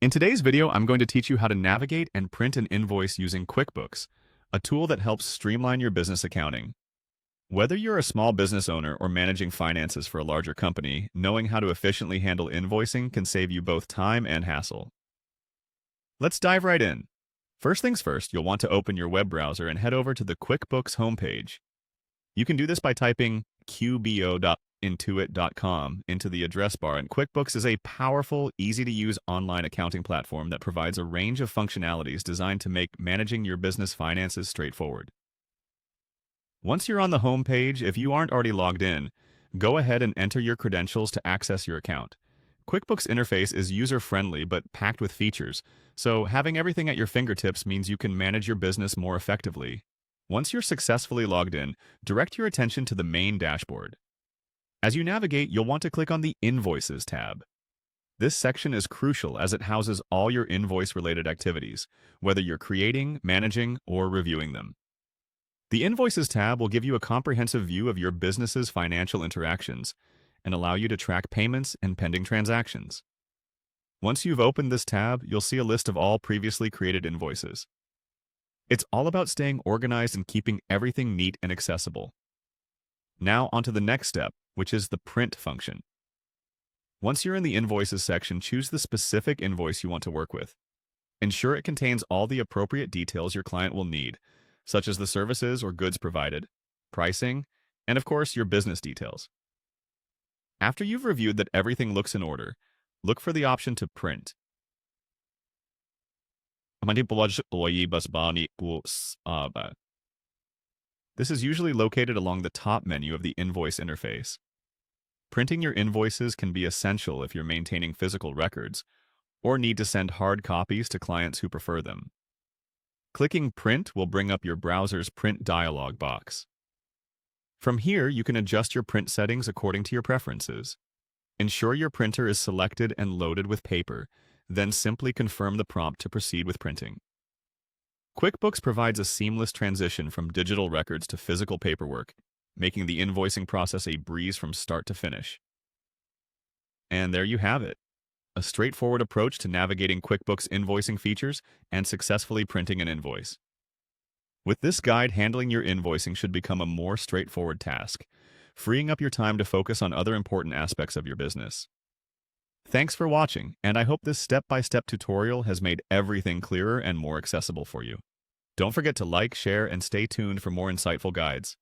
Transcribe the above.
In today's video, I'm going to teach you how to navigate and print an invoice using QuickBooks, a tool that helps streamline your business accounting. Whether you're a small business owner or managing finances for a larger company, knowing how to efficiently handle invoicing can save you both time and hassle. Let's dive right in. First things first, you'll want to open your web browser and head over to the QuickBooks homepage. You can do this by typing qbo.intuit.com into the address bar, and QuickBooks is a powerful, easy-to-use online accounting platform that provides a range of functionalities designed to make managing your business finances straightforward. Once you're on the home page, if you aren't already logged in, go ahead and enter your credentials to access your account. QuickBooks interface is user-friendly but packed with features, so having everything at your fingertips means you can manage your business more effectively. Once you're successfully logged in, direct your attention to the main dashboard. As you navigate, you'll want to click on the Invoices tab. This section is crucial as it houses all your invoice-related activities, whether you're creating, managing, or reviewing them. The Invoices tab will give you a comprehensive view of your business's financial interactions and allow you to track payments and pending transactions. Once you've opened this tab, you'll see a list of all previously created invoices. It's all about staying organized and keeping everything neat and accessible. Now onto the next step, which is the print function. Once you're in the Invoices section, choose the specific invoice you want to work with. Ensure it contains all the appropriate details your client will need, such as the services or goods provided, pricing, and of course, your business details. After you've reviewed that everything looks in order, look for the option to print. This is usually located along the top menu of the invoice interface. Printing your invoices can be essential if you're maintaining physical records or need to send hard copies to clients who prefer them. Clicking Print will bring up your browser's print dialog box. From here, you can adjust your print settings according to your preferences. Ensure your printer is selected and loaded with paper, then simply confirm the prompt to proceed with printing. QuickBooks provides a seamless transition from digital records to physical paperwork, making the invoicing process a breeze from start to finish. And there you have it, a straightforward approach to navigating QuickBooks invoicing features and successfully printing an invoice. With this guide, handling your invoicing should become a more straightforward task, freeing up your time to focus on other important aspects of your business. Thanks for watching, and I hope this step-by-step tutorial has made everything clearer and more accessible for you. Don't forget to like, share, and stay tuned for more insightful guides.